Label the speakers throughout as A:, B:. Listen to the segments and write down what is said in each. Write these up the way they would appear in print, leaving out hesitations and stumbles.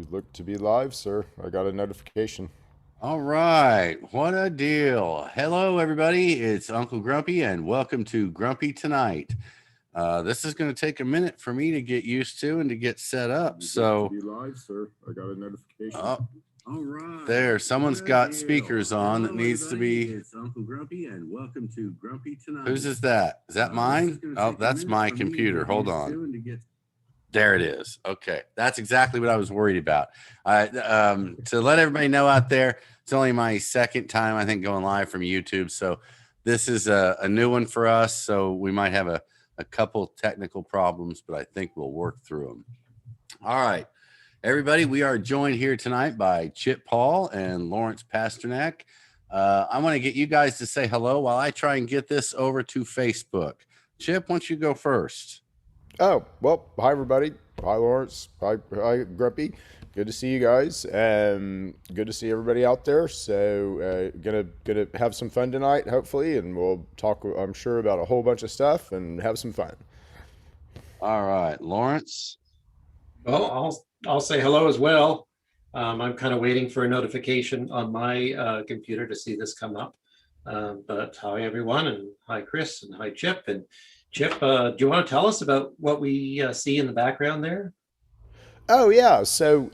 A: look to be live, sir. I got a notification.
B: All right, what a deal. Hello, everybody. It's Uncle Grumpy, and welcome to Grumpy Tonight. This is going to take a minute for me to get used to and to get set up. So,
A: be live, sir. I got a notification.
B: All right. There, someone's got speakers on that needs to be. It's Uncle Grumpy, and welcome to Grumpy Tonight. Whose is that? Is that mine? Oh, that's my computer. Hold on. There it is. Okay. That's exactly what I was worried about. To let everybody know out there, it's only my second time, I think, going live from YouTube. So this is a new one for us. So we might have a couple technical problems, but I think we'll work through them. All right. Everybody, we are joined here tonight by Chip Paul and Lawrence Pasternack. I want to get you guys to say hello while I try and get this over to Facebook. Chip, why don't you go first?
A: Oh, well, hi, everybody. Hi, Lawrence. Hi, Grumpy. Good to see you guys. Good to see everybody out there. So, gonna have some fun tonight, hopefully, and we'll talk, I'm sure, about a whole bunch of stuff and have some fun.
B: All right, Lawrence.
C: Well, I'll say hello as well. I'm kind of waiting for a notification on my computer to see this come up. But hi, everyone, and hi, Chris, and hi, Chip. And Chip, do you want to tell us about what we see in the background there?
A: Oh yeah, so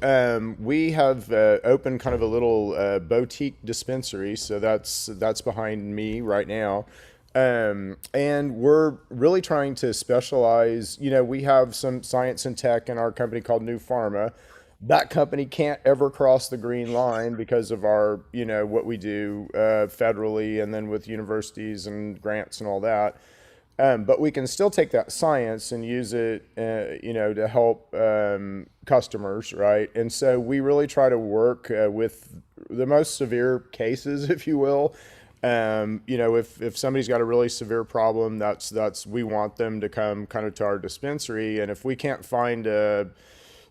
A: we have opened kind of a little boutique dispensary. So that's behind me right now, and we're really trying to specialize. You know, we have some science and tech in our company called New Pharma. That company can't ever cross the green line because of our, what we do federally and then with universities and grants and all that. But we can still take that science and use it, to help customers, right? And so we really try to work with the most severe cases, if you will. If somebody's got a really severe problem, that's we want them to come kind of to our dispensary, and if we can't find a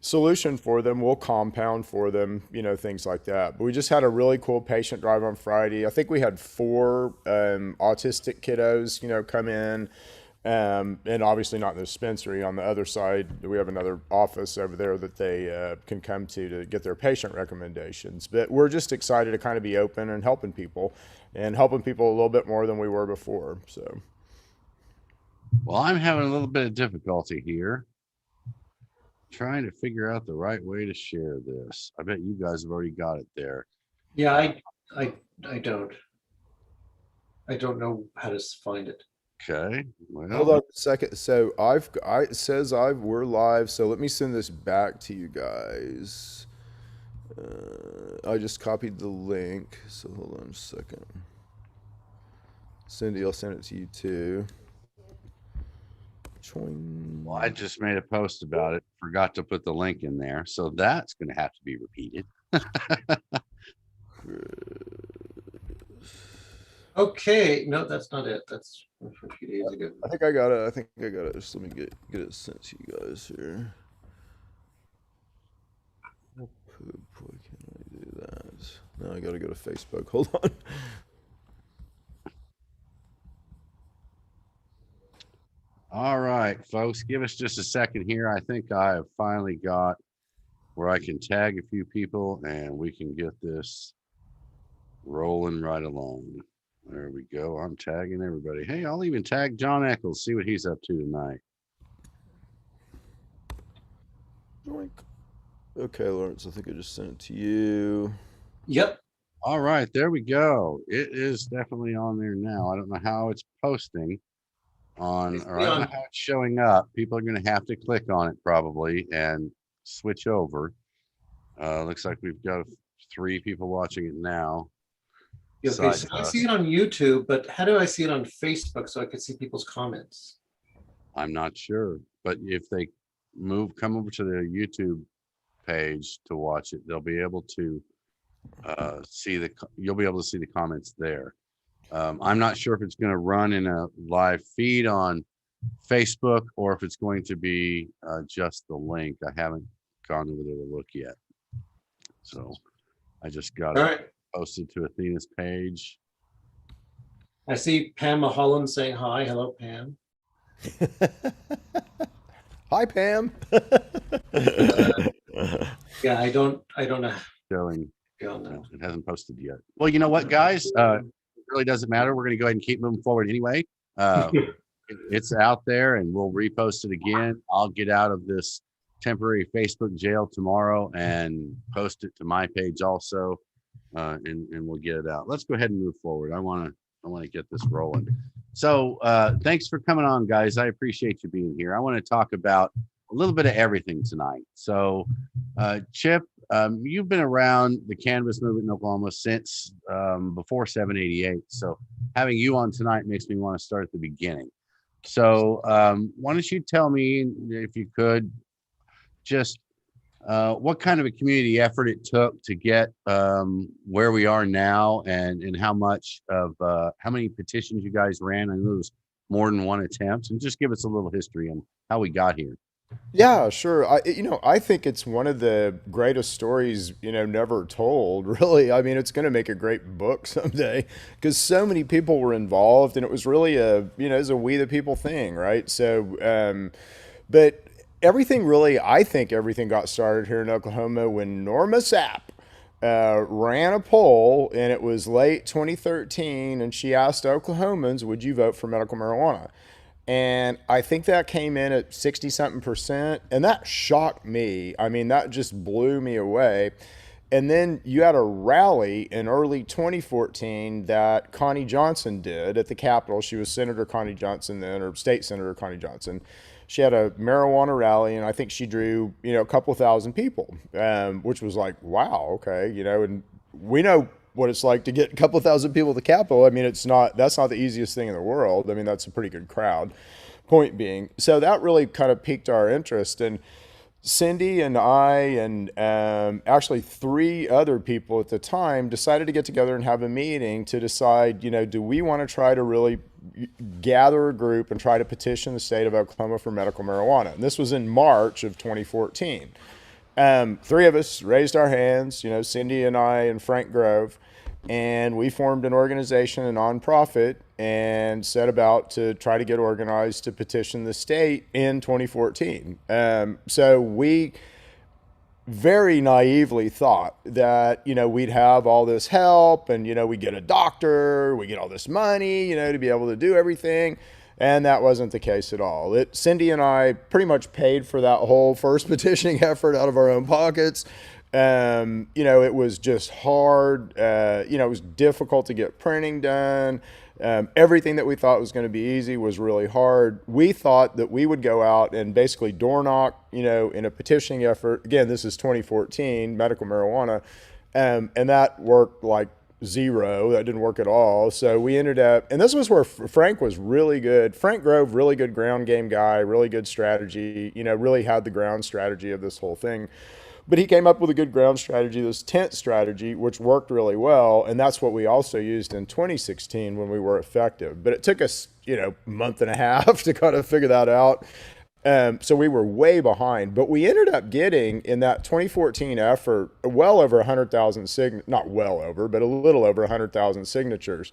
A: solution for them, we'll compound for them, things like that. But we just had a really cool patient drive on Friday. I think we had four autistic kiddos, come in, and obviously not in the dispensary. On the other side, we have another office over there that they can come to get their patient recommendations. But we're just excited to kind of be open and helping people a little bit more than we were before. So,
B: well, I'm having a little bit of difficulty here trying to figure out the right way to share this. I bet you guys have already got it there.
C: Yeah, I don't. I don't know how to find it.
B: Okay. Well,
A: hold on a second. So it says we're live. So let me send this back to you guys. I just copied the link. So hold on a second. Cindy, I'll send it to you too.
B: Well, I just made a post about it. Forgot to put the link in there. So that's going to have to be repeated.
C: Okay. No, that's not it. That's from a few days ago.
A: I think I got it. Just let me get it sent to you guys here. Why can't I do that? Now I got to go to Facebook. Hold on.
B: All right, folks, give us just a second here. I think I have finally got where I can tag a few people and we can get this rolling right along. There we go. I'm tagging everybody. Hey, I'll even tag John Eccles, see what he's up to tonight.
A: Okay, Lawrence, I think I just sent it to you.
C: Yep.
B: All right, there we go. It is definitely on there now. I don't know how it's posting or I don't know how it's showing up. People are going to have to click on it probably and switch over. Looks like we've got 3 people watching it now.
C: Okay, so I see it on YouTube, but how do I see it on Facebook so I can see people's comments?
B: I'm not sure, but if they come over to their YouTube page to watch it, they'll be able to you'll be able to see the comments there. I'm not sure if it's going to run in a live feed on Facebook or if it's going to be just the link. I haven't gone over there to look yet. So I just got it posted to Athena's page.
C: I see Pam Mulholland saying hi. Hello, Pam.
A: Hi, Pam.
C: Yeah, I don't know.
B: Showing.
C: On that.
B: No, it hasn't posted yet. Well, you know what, guys? It really doesn't matter. We're going to go ahead and keep moving forward anyway. It's out there, and we'll repost it again. I'll get out of this temporary Facebook jail tomorrow and post it to my page also, and we'll get it out. Let's go ahead and move forward. I want to get this rolling. So thanks for coming on, guys. I appreciate you being here. I want to talk about a little bit of everything tonight. So, Chip, you've been around the cannabis movement in Oklahoma since before 788. So having you on tonight makes me want to start at the beginning. So why don't you tell me, if you could, just what kind of a community effort it took to get where we are now, and how many petitions you guys ran? I know it was more than one attempt, and just give us a little history on how we got here.
A: Yeah, sure. I think it's one of the greatest stories, never told, really. I mean, it's going to make a great book someday because so many people were involved and it was really it's a we the people thing, right? So, but everything really, I think everything got started here in Oklahoma when Norma Sapp ran a poll, and it was late 2013, and she asked Oklahomans, would you vote for medical marijuana? And I think that came in at 60 something percent. And that shocked me. I mean, that just blew me away. And then you had a rally in early 2014 that Connie Johnson did at the Capitol. She was Senator Connie Johnson then, or State Senator Connie Johnson. She had a marijuana rally, and I think she drew, a couple thousand people, which was like, wow, okay, and we know what it's like to get a couple thousand people at the Capitol. I mean, that's not the easiest thing in the world. I mean, that's a pretty good crowd, point being. So that really kind of piqued our interest. And Cindy and I and actually three other people at the time decided to get together and have a meeting to decide, do we want to try to really gather a group and try to petition the state of Oklahoma for medical marijuana? And this was in March of 2014. Three of us raised our hands, Cindy and I and Frank Grove, and we formed an organization, a nonprofit, and set about to try to get organized to petition the state in 2014. So we very naively thought that, we'd have all this help and, we get a doctor, we get all this money, to be able to do everything. And that wasn't the case at all. Cindy and I pretty much paid for that whole first petitioning effort out of our own pockets. It was just hard. It was difficult to get printing done. Everything that we thought was going to be easy was really hard. We thought that we would go out and basically door knock, in a petitioning effort. Again, this is 2014, medical marijuana. And that worked like zero. That didn't work at all. So we ended up, and this was where Frank was really good. Frank Grove, really good ground game guy, really good strategy, really had the ground strategy of this whole thing. But he came up with a good ground strategy, this tent strategy, which worked really well. And that's what we also used in 2016 when we were effective. But it took us, month and a half to kind of figure that out. So we were way behind, but we ended up getting in that 2014 effort well over 100,000 not well over, but a little over 100,000 signatures,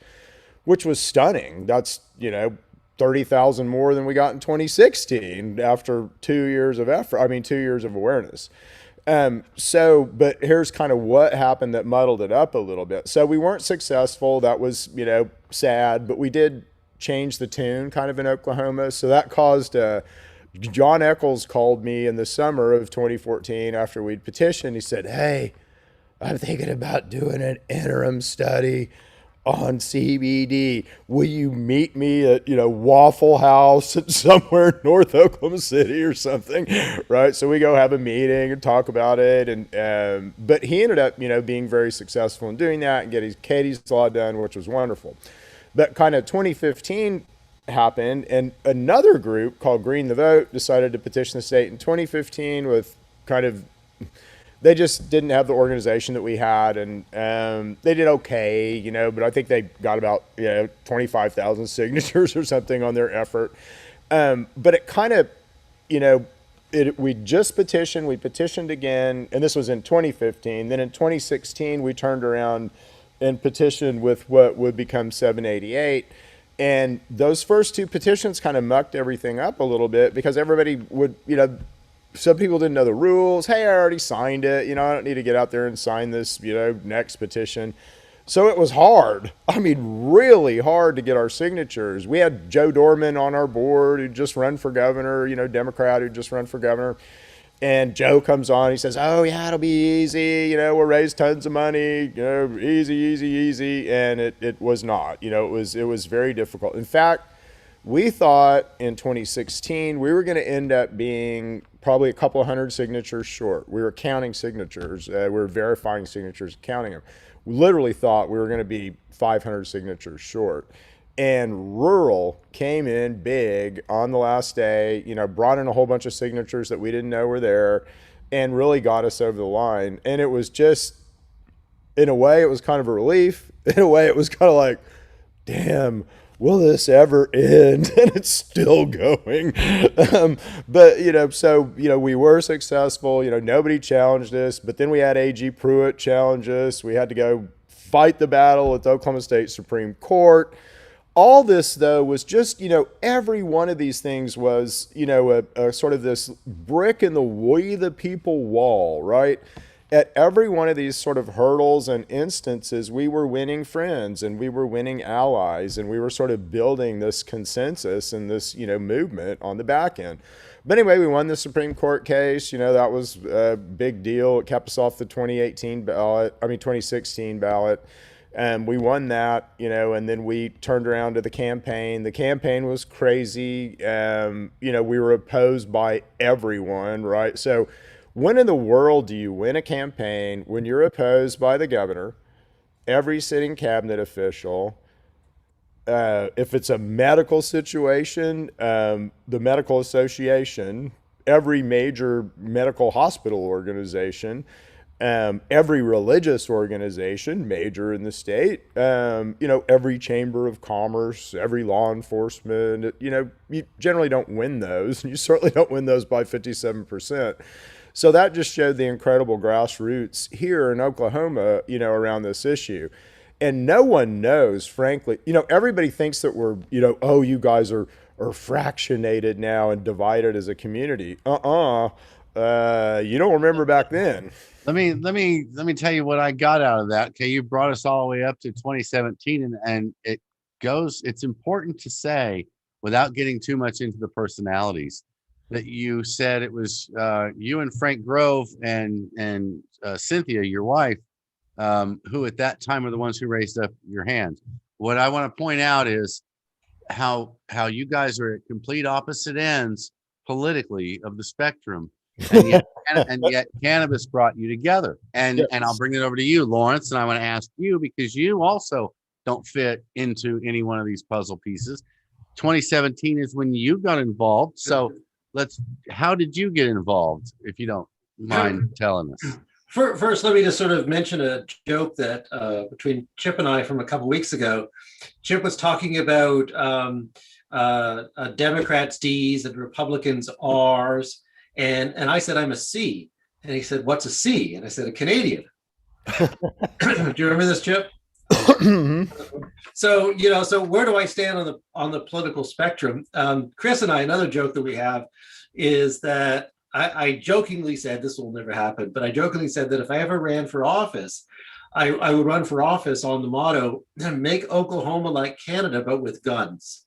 A: which was stunning. That's 30,000 more than we got in 2016 after 2 years of effort. I mean, 2 years of awareness. But here's kind of what happened that muddled it up a little bit. So we weren't successful. That was sad, but we did change the tune kind of in Oklahoma. So that caused John Eccles called me in the summer of 2014 after we'd petitioned. He said, "Hey, I'm thinking about doing an interim study on CBD. Will you meet me at, Waffle House somewhere in North Oklahoma City or something?" Right. So we go have a meeting and talk about it. And, but he ended up, being very successful in doing that and getting Katie's Law done, which was wonderful. But kind of 2015 happened, and another group called Green the Vote decided to petition the state in 2015 with they just didn't have the organization that we had, and they did okay, but I think they got about 25,000 signatures or something on their effort. But it kind of, we just petitioned, we petitioned again, and this was in 2015. Then in 2016, we turned around and petitioned with what would become 788. And those first two petitions kind of mucked everything up a little bit because everybody would, some people didn't know the rules. Hey, I already signed it. I don't need to get out there and sign this, next petition. So it was hard. I mean, really hard to get our signatures. We had Joe Dorman on our board who just run for governor, Democrat who just run for governor. And Joe comes on, he says, oh, yeah, it'll be easy. We'll raise tons of money, easy, easy, easy. And it was not. It was very difficult. In fact, we thought in 2016 we were going to end up being probably a couple of hundred signatures short. We were counting signatures. We were verifying signatures, counting them. We literally thought we were going to be 500 signatures short. And rural came in big on the last day, brought in a whole bunch of signatures that we didn't know were there and really got us over the line. And it was just, in a way, it was kind of a relief. In a way, it was kind of like, damn, will this ever end? And it's still going. We were successful. Nobody challenged us. But then we had A.G. Pruitt challenge us. We had to go fight the battle at the Oklahoma State Supreme Court. All this, though, was just, every one of these things was, a sort of this brick in the we the people wall, right? At every one of these sort of hurdles and instances, we were winning friends and we were winning allies and we were sort of building this consensus and this, movement on the back end. But anyway, we won the Supreme Court case. That was a big deal. It kept us off the 2016 ballot. And we won that, and then we turned around to the campaign. The campaign was crazy. We were opposed by everyone, right? So when in the world do you win a campaign when you're opposed by the governor, every sitting cabinet official? If it's a medical situation, the medical association, every major medical hospital organization, every religious organization, major in the state, every chamber of commerce, every law enforcement, you generally don't win those. You certainly don't win those by 57%. So that just showed the incredible grassroots here in Oklahoma, around this issue. And no one knows, frankly, everybody thinks that we're, oh, you guys are fractionated now and divided as a community. You don't remember back then.
B: Let me tell you what I got out of that. Okay, you brought us all the way up to 2017, and it's important to say, without getting too much into the personalities, that you said it was you and Frank Grove and Cynthia, your wife, who at that time were the ones who raised up your hand. What I want to point out is how you guys are at complete opposite ends politically of the spectrum. And yet cannabis brought you together. And I'll bring it over to you, Lawrence, and I want to ask you, because you also don't fit into any one of these puzzle pieces. 2017 is when you got involved. So how did you get involved, if you don't mind telling us?
C: First, let me just sort of mention a joke that between Chip and I from a couple weeks ago. Chip was talking about Democrats' D's and Republicans' R's. And I said, I'm a C. And he said, what's a C? And I said, a Canadian. Do you remember this, Chip? So, so where do I stand on the political spectrum? Chris and I, another joke that we have is that I jokingly said, this will never happen, but I jokingly said that if I ever ran for office, I would run for office on the motto, make Oklahoma like Canada, but with guns.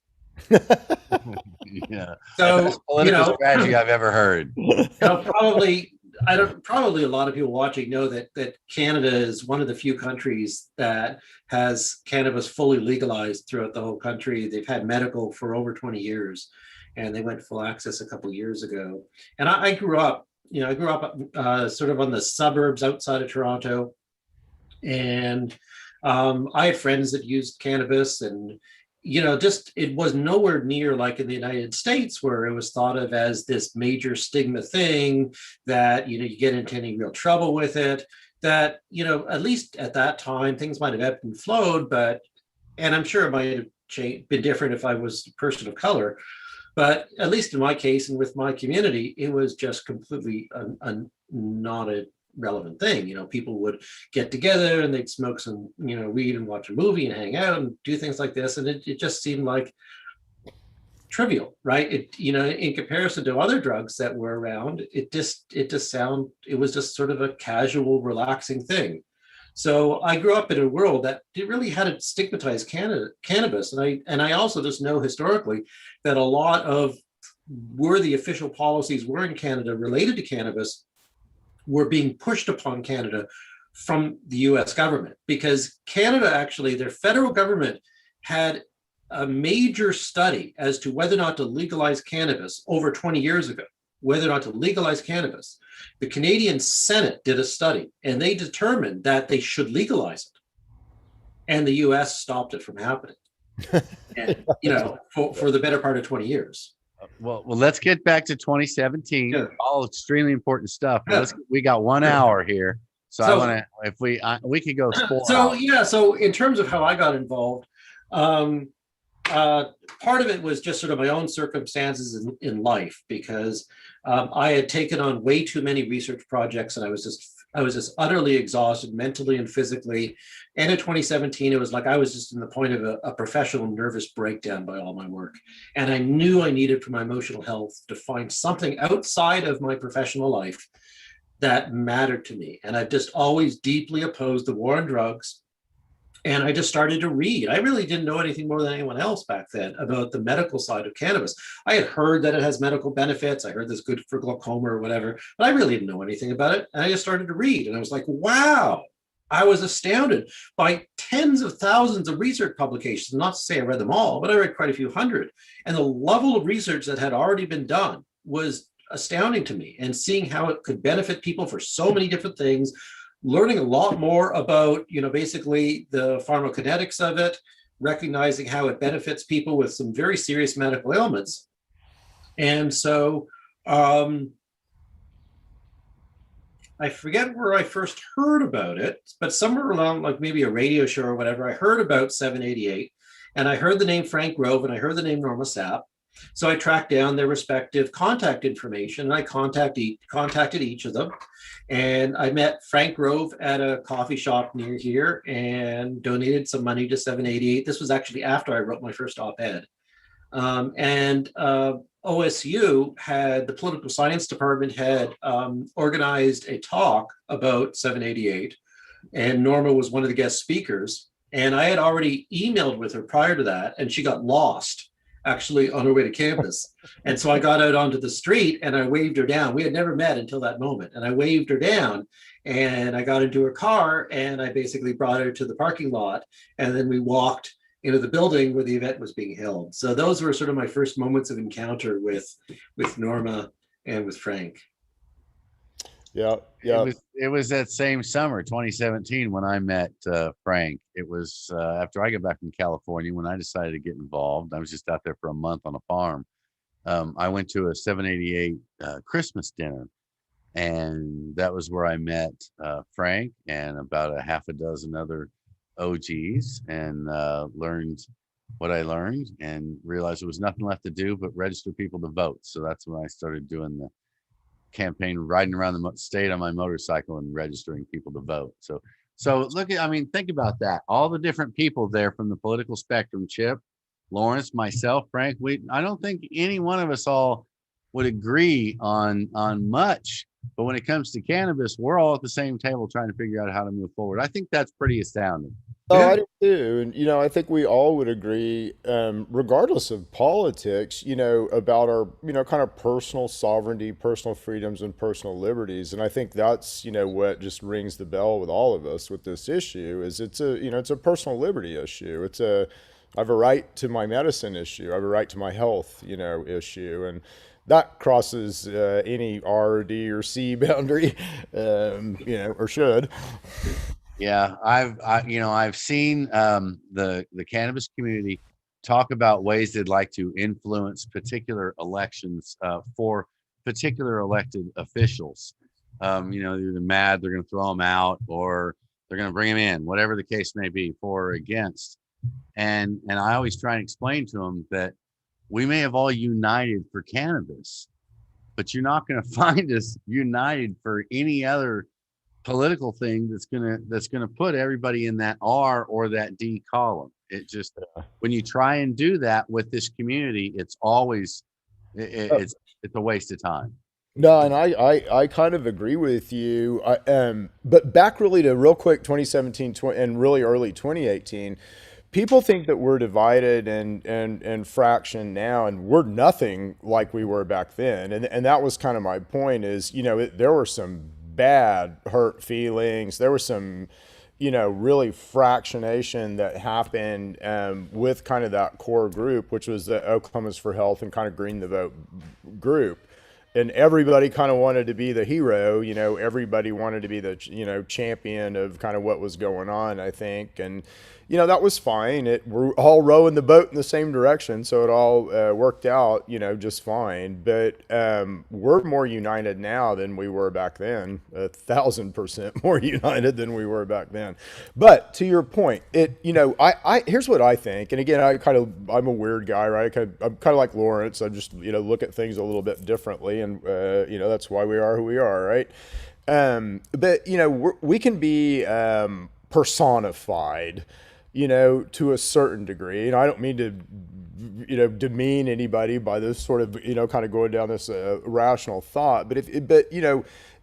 B: Yeah. So that's political strategy I've ever heard.
C: Probably a lot of people watching know that Canada is one of the few countries that has cannabis fully legalized throughout the whole country. They've had medical for over 20 years, and they went full access a couple of years ago. And I grew up sort of on the suburbs outside of Toronto, and I had friends that used cannabis, and it was nowhere near like in the United States, where it was thought of as this major stigma thing that, you get into any real trouble with it, that, at least at that time, things might have ebbed and flowed, and I'm sure it might have been different if I was a person of color, but at least in my case and with my community, it was just completely not a relevant thing. People would get together and they'd smoke some, weed and watch a movie and hang out and do things like this. And it just seemed like trivial, right? It, in comparison to other drugs that were around, it was just sort of a casual, relaxing thing. So I grew up in a world that really hadn't stigmatized cannabis, and I also just know historically that a lot of where the official policies were in Canada related to cannabis were being pushed upon Canada from the US government, because Canada, actually, their federal government had a major study as to whether or not to legalize cannabis over 20 years ago, whether or not to legalize cannabis. The Canadian Senate did a study and they determined that they should legalize it. And the US stopped it from happening. And, for the better part of 20 years.
B: Well, let's get back to 2017.
C: Yeah.
B: All extremely important stuff.
C: Yeah.
B: We got 1 hour here. So I want to, if we could go 4 hours.
C: Yeah. So in terms of how I got involved, part of it was just sort of my own circumstances in life, because I had taken on way too many research projects, and I was just utterly exhausted mentally and physically. And in 2017, it was like I was just in the point of a professional nervous breakdown by all my work. And I knew I needed, for my emotional health, to find something outside of my professional life that mattered to me. And I've just always deeply opposed the war on drugs. And I just started to read. I really didn't know anything more than anyone else back then about the medical side of cannabis. I had heard that it has medical benefits. I heard it's good for glaucoma or whatever, but I really didn't know anything about it. And I just started to read, and I was like, wow. I was astounded by tens of thousands of research publications. Not to say I read them all, but I read quite a few hundred. And the level of research that had already been done was astounding to me. And seeing how it could benefit people for so many different things, learning a lot more about, basically the pharmacokinetics of it, recognizing how it benefits people with some very serious medical ailments. And so I forget where I first heard about it, but somewhere along, like maybe a radio show or whatever, I heard about 788, and I heard the name Frank Grove, and I heard the name Norma Sapp. So I tracked down their respective contact information, and I contacted each of them. And I met Frank Grove at a coffee shop near here and donated some money to 788. This was actually after I wrote my first op-ed. OSU had, the political science department had organized a talk about 788, and Norma was one of the guest speakers. And I had already emailed with her prior to that, and she got lost actually on her way to campus. And so I got out onto the street and I waved her down. We had never met until that moment. And I waved her down, and I got into her car, and I basically brought her to the parking lot. And then we walked into the building where the event was being held. So those were sort of my first moments of encounter with Norma and with Frank.
A: Yeah.
B: It was that same summer, 2017, when I met Frank. It was after I got back from California when I decided to get involved. I was just out there for a month on a farm. I went to a 788 Christmas dinner, and that was where I met Frank and about a half a dozen other OGs, and learned what I learned and realized there was nothing left to do but register people to vote. So that's when I started doing the campaign, riding around the state on my motorcycle and registering people to vote. So look at, think about that. All the different people there from the political spectrum, Chip, Lawrence, myself, Frank, I don't think any one of us all would agree on much. But when it comes to cannabis, we're all at the same table trying to figure out how to move forward. I think that's pretty astounding.
A: Oh, I do too. And, I think we all would agree, regardless of politics, about our, kind of personal sovereignty, personal freedoms, and personal liberties. And I think that's, what just rings the bell with all of us with this issue is it's a personal liberty issue. I have a right to my medicine issue. I have a right to my health, issue. And that crosses any R or D or C boundary, or should.
B: Yeah, I've seen the cannabis community talk about ways they'd like to influence particular elections for particular elected officials. They're mad, they're going to throw them out, or they're going to bring them in, whatever the case may be, for or against. And I always try and explain to them that we may have all united for cannabis, but you're not going to find us united for any other political thing that's gonna put everybody in that R or that D column. It just, when you try and do that with this community, it's always it's a waste of time.
A: No, and I kind of agree with you. But back really to real quick 2017 and really early 2018, people think that we're divided and fractioned now, and we're nothing like we were back then. And that was kind of my point is, there were some bad hurt feelings. There was some, really fractionation that happened with kind of that core group, which was the Oklahoma's for Health and kind of Green the Vote group, and everybody kind of wanted to be the hero. Everybody wanted to be the champion of kind of what was going on, I think. And that was fine. We're all rowing the boat in the same direction, so it all worked out just fine. But we're more united now than we were back then, 1,000% more united than we were back then. But to your point, I here's what I think. And again, I'm a weird guy, right? I'm kind of like Lawrence. I just look at things a little bit differently, and that's why we are who we are, right? But we can be personified, to a certain degree. I don't mean to, demean anybody by this sort of, kind of going down this rational thought. But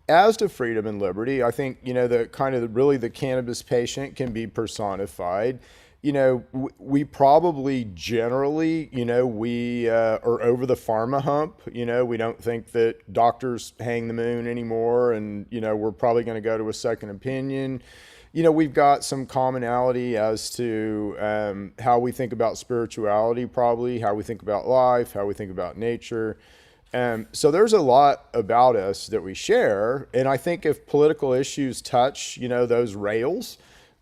A: as to freedom and liberty, I think, the kind of really the cannabis patient can be personified. We probably generally, we are over the pharma hump. We don't think that doctors hang the moon anymore, and we're probably going to go to a second opinion. We've got some commonality as to how we think about spirituality, probably how we think about life, how we think about nature. So there's a lot about us that we share, and I think if political issues touch, those rails,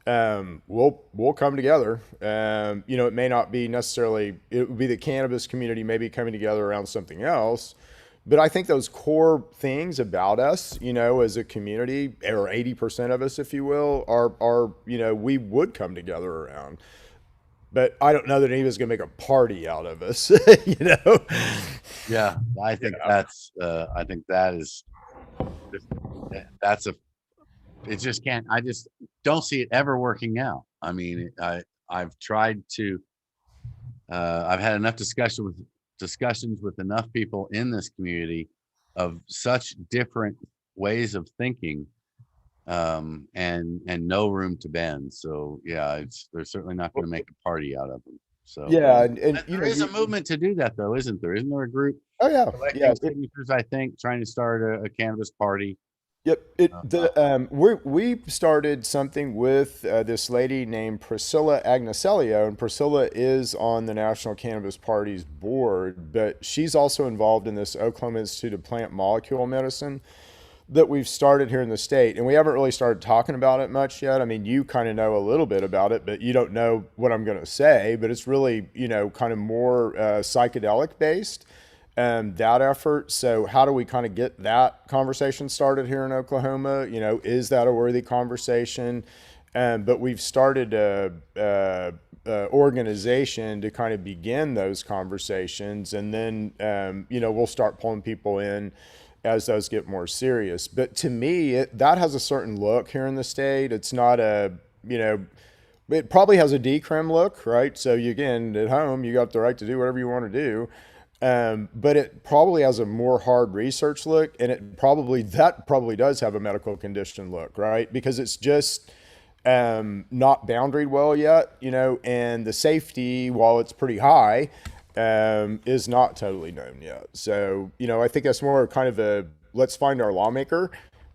A: we'll come together. It may not be necessarily, it would be the cannabis community maybe coming together around something else. But I think those core things about us, as a community, or 80% of us, if you will, are we would come together around. But I don't know that any of us is going to make a party out of us,
B: Yeah, I think it just can't. I just don't see it ever working out. I mean, I've tried to. I've had enough discussions with enough people in this community of such different ways of thinking, and no room to bend. So yeah, they're certainly not going to make a party out of them. So
A: Yeah, and
B: there is a movement to do that, though, isn't there? Isn't there a group
A: oh yeah,
B: collecting signatures, I think, trying to start a cannabis party?
A: Yep. We started something with this lady named Priscilla Agnacelio, and Priscilla is on the National Cannabis Party's board, but she's also involved in this Oklahoma Institute of Plant Molecule Medicine that we've started here in the state, and we haven't really started talking about it much yet. I mean, you kind of know a little bit about it, but you don't know what I'm going to say. But it's really, kind of more psychedelic based. That effort. So how do we kind of get that conversation started here in Oklahoma? Is that a worthy conversation? But we've started a organization to kind of begin those conversations, and then we'll start pulling people in as those get more serious. But to me, that has a certain look here in the state. It's not it probably has a decrim look, right? So again, at home, you got the right to do whatever you want to do. But it probably has a more hard research look, and that probably does have a medical condition look, right? Because it's just not boundaried well yet, and the safety, while it's pretty high, is not totally known yet. So, I think that's more kind of let's find our lawmaker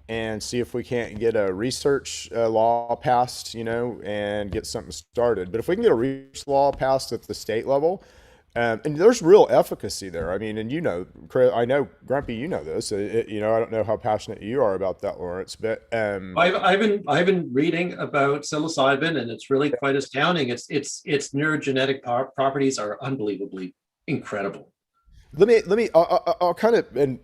A: and see if we can't get a research law passed, and get something started. But if we can get a research law passed at the state level, and there's real efficacy there. I mean, and Chris, I know, Grumpy, this. I don't know how passionate you are about that, Lawrence, but
C: I've been reading about psilocybin, and it's really quite astounding. Its neurogenetic properties are unbelievably incredible.
A: I'll kind of, and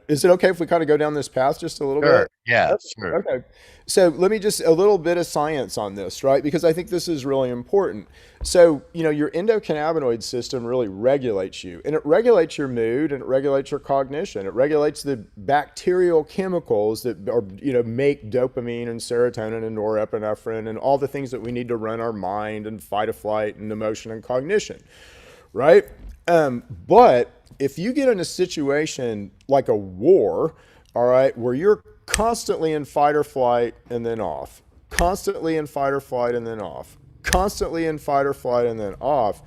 A: is it okay if we kind of go down this path just a little bit?
B: Sure. Yeah,
A: Okay.
B: sure.
A: Okay. So let me just a little bit of science on this, right? Because I think this is really important. So, your endocannabinoid system really regulates you, and it regulates your mood, and it regulates your cognition. It regulates the bacterial chemicals that are, make dopamine and serotonin and norepinephrine and all the things that we need to run our mind and fight or flight and emotion and cognition, right? But if you get in a situation like a war, all right, where you're constantly in fight or flight and then off, constantly in fight or flight and then off, constantly in fight or flight and then off,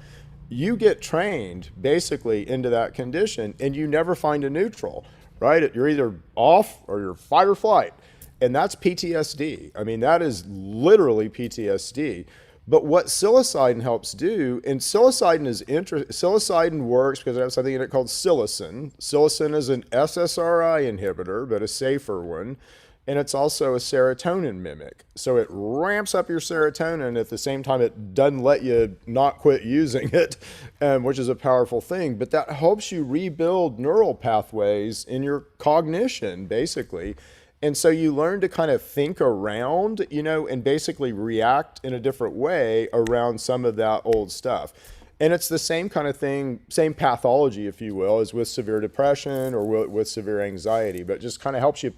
A: you get trained basically into that condition and you never find a neutral, right? You're either off or you're fight or flight. And that's PTSD. I mean, that is literally PTSD. But what psilocybin helps do, and psilocybin works because it has something in it called psilocin. Psilocin is an SSRI inhibitor, but a safer one. And it's also a serotonin mimic. So it ramps up your serotonin at the same time it doesn't let you not quit using it, which is a powerful thing. But that helps you rebuild neural pathways in your cognition, basically. And so you learn to kind of think around, and basically react in a different way around some of that old stuff. And it's the same kind of thing, same pathology, if you will, as with severe depression or with severe anxiety, but just kind of helps you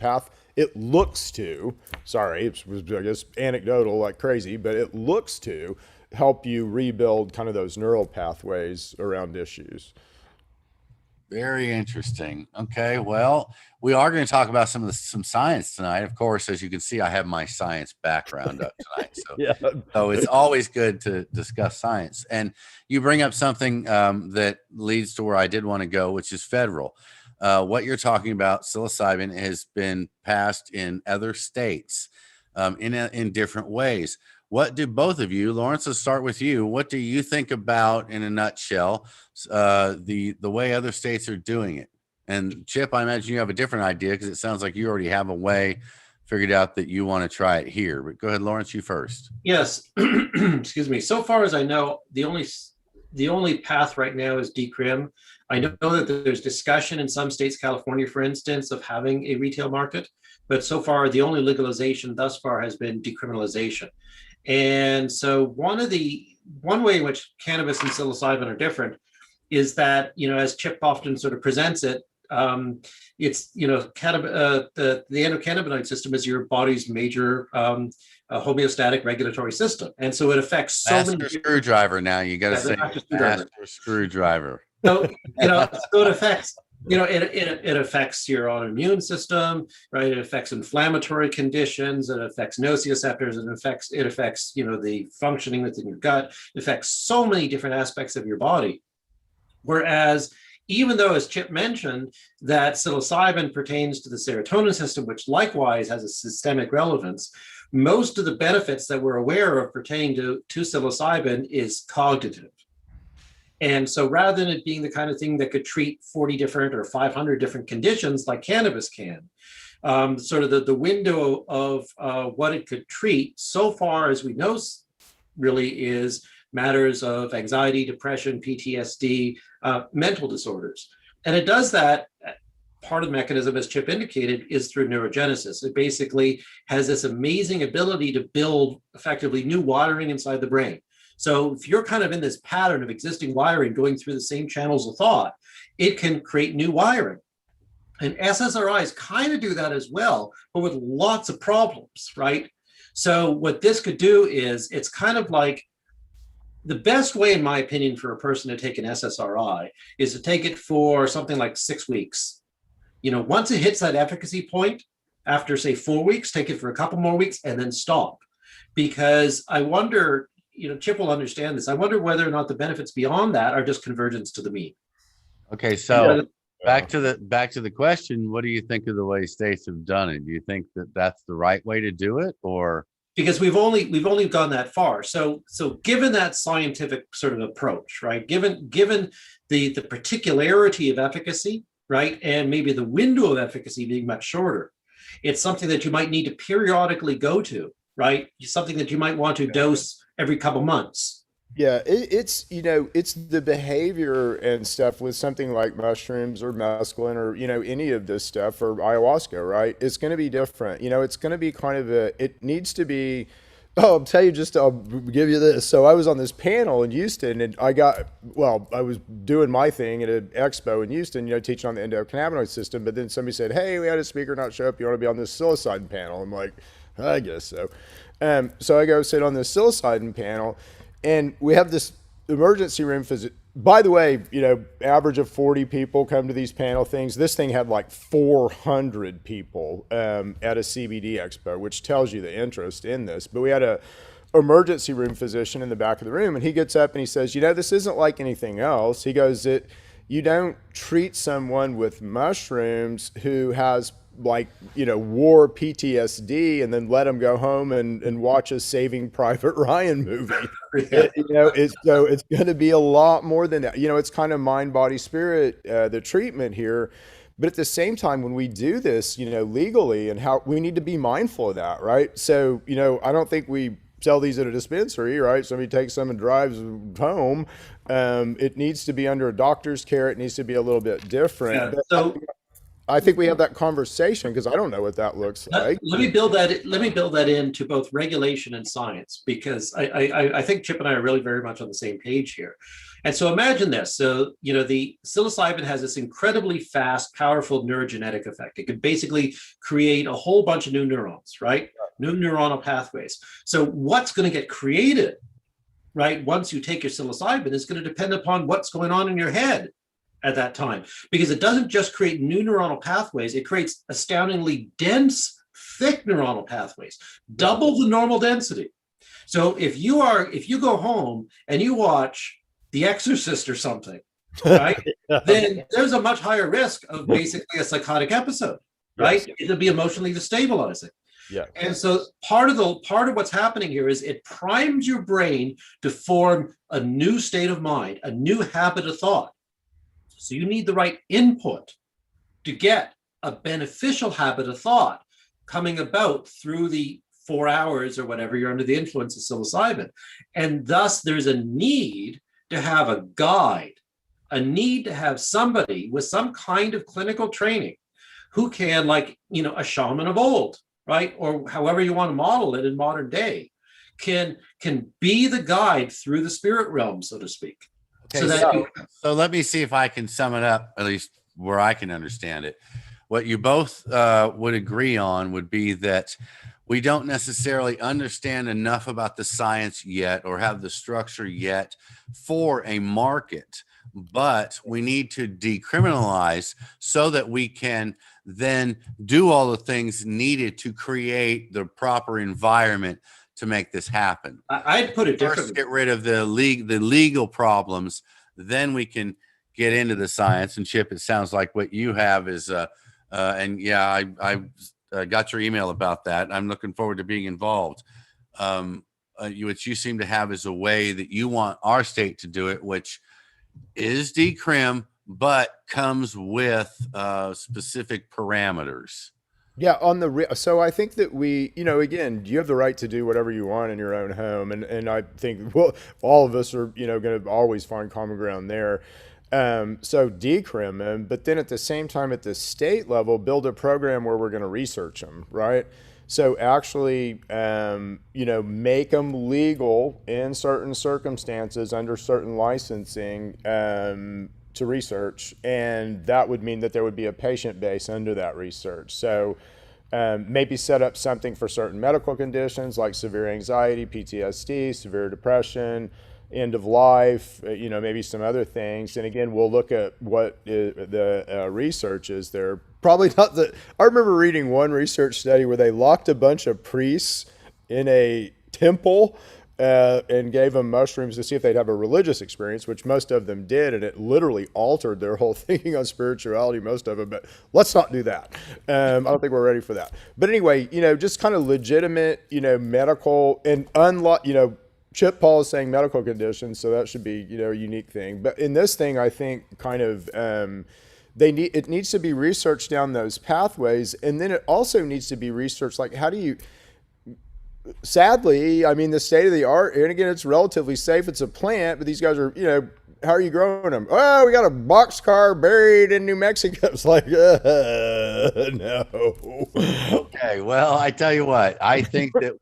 A: it looks to, sorry, it was, I guess, anecdotal like crazy, but it looks to help you rebuild kind of those neural pathways around issues.
B: Very interesting. Okay, well, we are going to talk about some science tonight. Of course, as you can see, I have my science background up tonight, so
A: Yeah.
B: so it's always good to discuss science. And you bring up something that leads to where I did want to go, which is federal. What you're talking about, psilocybin, has been passed in other states in different ways. What do both of you, Lawrence, let's start with you. What do you think about, in a nutshell, the way other states are doing it? And Chip, I imagine you have a different idea because it sounds like you already have a way figured out that you want to try it here. But go ahead, Lawrence, you first.
C: Yes. Excuse me. So far as I know, the only path right now is decrim. I know that there's discussion in some states, California, for instance, of having a retail market, but so far the only legalization thus far has been decriminalization. And so one way in which cannabis and psilocybin are different is that, as Chip often sort of presents it, it's, the endocannabinoid system is your body's major homeostatic regulatory system. And so it affects so many.
B: Master screwdriver now. You got to say master screwdriver.
C: So, so it affects, it affects your autoimmune system, right? It affects inflammatory conditions. It affects nociceptors. It affects, the functioning within your gut. It affects so many different aspects of your body. Whereas, even though, as Chip mentioned, that psilocybin pertains to the serotonin system, which likewise has a systemic relevance, most of the benefits that we're aware of pertaining to psilocybin is cognitive. And so rather than it being the kind of thing that could treat 40 different or 500 different conditions like cannabis can, sort of the window of what it could treat so far as we know really is matters of anxiety, depression, PTSD, mental disorders. And it does that. Part of the mechanism, as Chip indicated, is through neurogenesis. It basically has this amazing ability to build effectively new wiring inside the brain. So if you're kind of in this pattern of existing wiring going through the same channels of thought, it can create new wiring. And SSRIs kind of do that as well, but with lots of problems, right? So what this could do is, it's kind of like, the best way, in my opinion, for a person to take an SSRI is to take it for something like 6 weeks. Once it hits that efficacy point, after say 4 weeks, take it for a couple more weeks and then stop. Because I wonder, Chip will understand this. I wonder whether or not the benefits beyond that are just convergence to the mean.
B: Okay, so back to the question, what do you think of the way states have done it? Do you think that that's the right way to do it, or?
C: Because we've only gone that far. So given that scientific sort of approach, right? Given the particularity of efficacy, right, and maybe the window of efficacy being much shorter, it's something that you might need to periodically go to, right? Something that you might want to dose every couple months.
A: Yeah, it's it's the behavior and stuff with something like mushrooms or mescaline or any of this stuff or ayahuasca, right? It's going to be different. It's going to be kind of it needs to be. Oh, I'll tell you I'll give you this. So I was on this panel in Houston, and I was doing my thing at an expo in Houston, teaching on the endocannabinoid system. But then somebody said, "Hey, we had a speaker not show up. You want to be on this psilocybin panel?" I'm like, I guess so. So I go sit on this psilocybin panel, and we have this emergency room physician. By the way, average of 40 people come to these panel things. This thing had like 400 people at a CBD expo, which tells you the interest in this. But we had a emergency room physician in the back of the room, and he gets up and he says, this isn't like anything else. He goes, you don't treat someone with mushrooms who has war PTSD and then let them go home and watch a Saving Private Ryan movie.
C: Yeah.
A: It's going to be a lot more than that. It's kind of mind, body, spirit, the treatment here. But at the same time, when we do this, legally, and how we need to be mindful of that, right? So, I don't think we sell these at a dispensary, right? Somebody takes some and drives home. It needs to be under a doctor's care. It needs to be a little bit different.
C: Yeah. So
A: I think we have that conversation because I don't know what that looks like.
C: let me build that. Let me build that into both regulation and science, because I think Chip and I are really very much on the same page here. And so imagine this. So, the psilocybin has this incredibly fast, powerful neurogenetic effect. It could basically create a whole bunch of new neurons, right? New neuronal pathways. So what's going to get created, right, once you take your psilocybin is going to depend upon what's going on in your head at that time, because it doesn't just create new neuronal pathways, it creates astoundingly dense, thick neuronal pathways, double the normal density. So if you go home and you watch The Exorcist or something, right, then there's a much higher risk of basically a psychotic episode, right? Yes. It'll be emotionally destabilizing.
A: Yeah.
C: And so part of what's happening here is it primes your brain to form a new state of mind, a new habit of thought. So you need the right input to get a beneficial habit of thought coming about through the 4 hours or whatever you're under the influence of psilocybin. And thus there's a need to have a guide, a need to have somebody with some kind of clinical training who can, like, a shaman of old, right? Or however you want to model it in modern day, can be the guide through the spirit realm, so to speak.
B: Okay, so let me see if I can sum it up, at least where I can understand it. What you both would agree on would be that we don't necessarily understand enough about the science yet or have the structure yet for a market, but we need to decriminalize so that we can then do all the things needed to create the proper environment to make this happen.
C: I'd put it differently.
B: First, get rid of the legal problems, then we can get into the science. And Chip, it sounds like what you have is, and yeah, I got your email about that. I'm looking forward to being involved. What you seem to have is a way that you want our state to do it, which is decrim, but comes with specific parameters.
A: Yeah, so I think that we, again, you have the right to do whatever you want in your own home, and I think all of us are, going to always find common ground there. So decrim them, but then at the same time, at the state level, build a program where we're going to research them, right? So actually, make them legal in certain circumstances under certain licensing. To research, and that would mean that there would be a patient base under that research. So maybe set up something for certain medical conditions like severe anxiety, PTSD, severe depression, end of life, maybe some other things. And again, we'll look at what the research is there. Probably not I remember reading one research study where they locked a bunch of priests in a temple and gave them mushrooms to see if they'd have a religious experience, which most of them did, and it literally altered their whole thinking on spirituality, most of them, but let's not do that. I don't think we're ready for that. But anyway, just kind of legitimate, medical, and Chip Paul is saying medical conditions, so that should be, a unique thing. But in this thing, I think kind of it needs to be researched down those pathways, and then it also needs to be researched, like how do you sadly, I mean, the state of the art, and again, it's relatively safe. It's a plant, but these guys are, how are you growing them? Oh, we got a boxcar buried in New Mexico. It's like, no.
B: Okay, well, I tell you what, I think that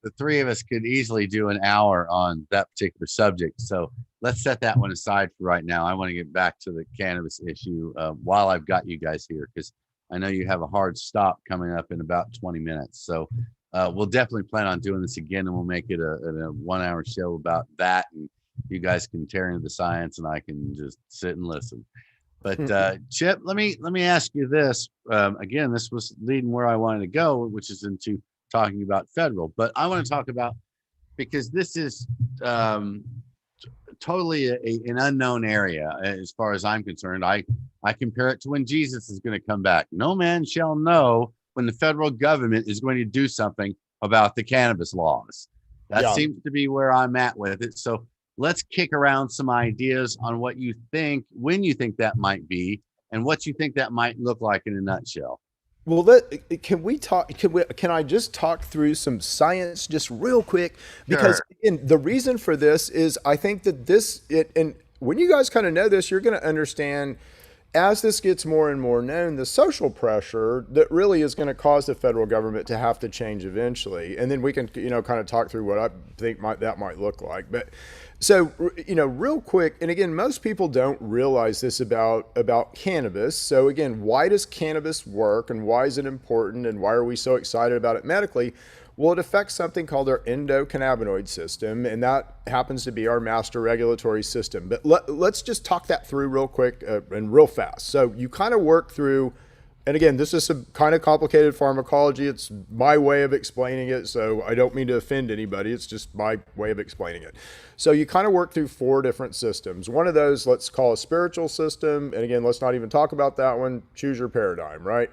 B: the three of us could easily do an hour on that particular subject. So let's set that one aside for right now. I want to get back to the cannabis issue while I've got you guys here, because I know you have a hard stop coming up in about 20 minutes. So we'll definitely plan on doing this again, and we'll make it a 1 hour show about that. And you guys can tear into the science, and I can just sit and listen. But Chip, let me ask you this. Again, this was leading where I wanted to go, which is into talking about federal. But I want to talk about, because this is totally an unknown area as far as I'm concerned. I compare it to when Jesus is going to come back. No man shall know when the federal government is going to do something about the cannabis laws. That seems to be where I'm at with it. So let's kick around some ideas on what you think, when you think that might be, and what you think that might look like in a nutshell.
A: Well, can I just talk through some science just real quick? Because
B: Sure.
A: again, the reason for this is I think that and when you guys kind of know this, you're going to understand as this gets more and more known, the social pressure that really is going to cause the federal government to have to change eventually. And then we can, kind of talk through what I think that might look like. But so, real quick, and again, most people don't realize this about cannabis. So again, why does cannabis work, and why is it important, and why are we so excited about it medically? Well, it affects something called our endocannabinoid system, and that happens to be our master regulatory system. But let's just talk that through real quick and real fast. So you kind of work through, and again, this is some kind of complicated pharmacology. It's my way of explaining it, so I don't mean to offend anybody. It's just my way of explaining it. So you kind of work through 4 different systems. One of those, let's call a spiritual system. And again, let's not even talk about that one. Choose your paradigm, right?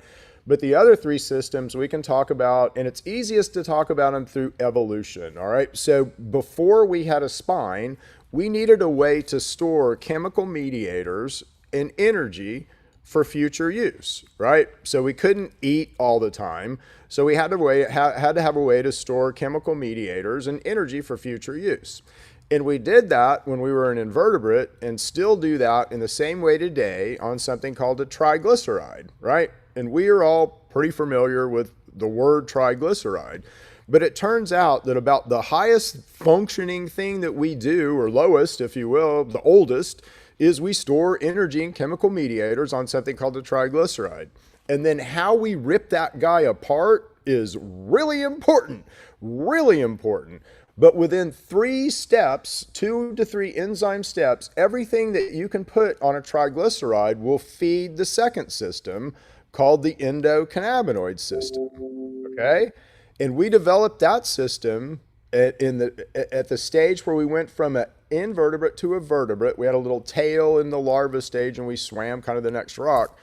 A: But the other 3 systems we can talk about, and it's easiest to talk about them through evolution, all right? So before we had a spine, we needed a way to store chemical mediators and energy for future use, right? So we couldn't eat all the time. So we had to have a way to store chemical mediators and energy for future use. And we did that when we were an invertebrate, and still do that in the same way today on something called a triglyceride, right? And we are all pretty familiar with the word triglyceride. But it turns out that about the highest functioning thing that we do, or lowest, if you will, the oldest, is we store energy and chemical mediators on something called a triglyceride. And then how we rip that guy apart is really important, really important. But within 3 steps, 2 to 3 enzyme steps, everything that you can put on a triglyceride will feed the second system called the endocannabinoid system. Okay? And we developed that system at the stage where we went from an invertebrate to a vertebrate. We had a little tail in the larva stage, and we swam kind of the next rock.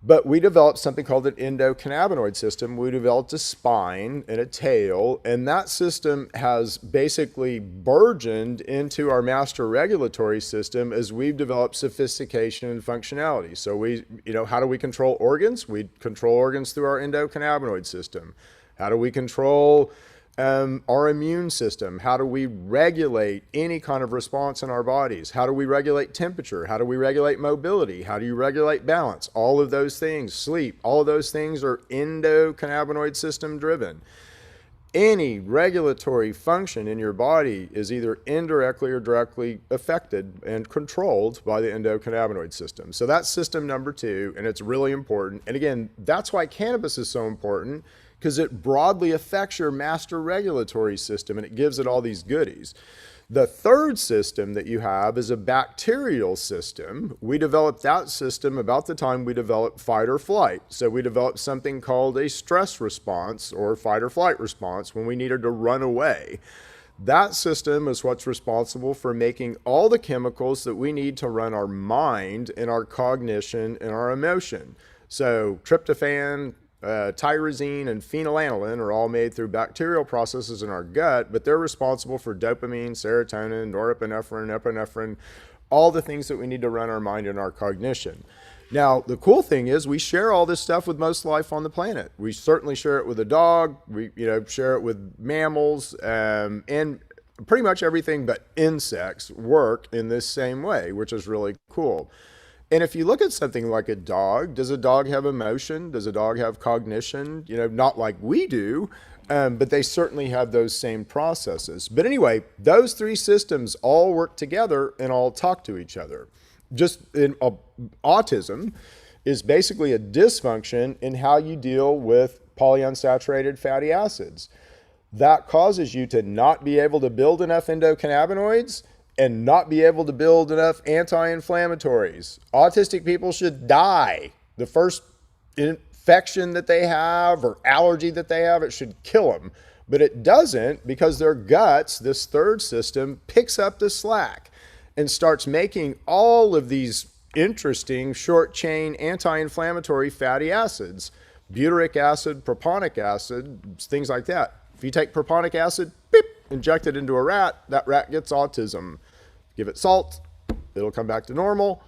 A: But we developed something called an endocannabinoid system. We developed a spine and a tail, and that system has basically burgeoned into our master regulatory system as we've developed sophistication and functionality. So how do we control organs? We control organs through our endocannabinoid system. How do we control our immune system? How do we regulate any kind of response in our bodies? How do we regulate temperature? How do we regulate mobility? How do you regulate balance? All of those things, sleep, all of those things are endocannabinoid system driven. Any regulatory function in your body is either indirectly or directly affected and controlled by the endocannabinoid system. So that's system number 2, and it's really important. And again, that's why cannabis is so important, because it broadly affects your master regulatory system, and it gives it all these goodies. The third system that you have is a bacterial system. We developed that system about the time we developed fight or flight. So we developed something called a stress response or fight or flight response when we needed to run away. That system is what's responsible for making all the chemicals that we need to run our mind and our cognition and our emotion. So tryptophan, tyrosine, and phenylalanine are all made through bacterial processes in our gut, but they're responsible for dopamine, serotonin, norepinephrine, epinephrine, all the things that we need to run our mind and our cognition. Now, the cool thing is we share all this stuff with most life on the planet. We certainly share it with a dog. We, share it with mammals, and pretty much everything but insects work in this same way, which is really cool. And if you look at something like a dog, does a dog have emotion? Does a dog have cognition? Not like we do, but they certainly have those same processes. But anyway, those three systems all work together and all talk to each other. Just in autism is basically a dysfunction in how you deal with polyunsaturated fatty acids. That causes you to not be able to build enough endocannabinoids and not be able to build enough anti-inflammatories. Autistic people should die. The first infection that they have or allergy that they have, it should kill them. But it doesn't, because their guts, this third system, picks up the slack and starts making all of these interesting short chain anti-inflammatory fatty acids, butyric acid, proponic acid, things like that. If you take proponic acid, beep, inject it into a rat, that rat gets autism. Give it salt, it'll come back to normal.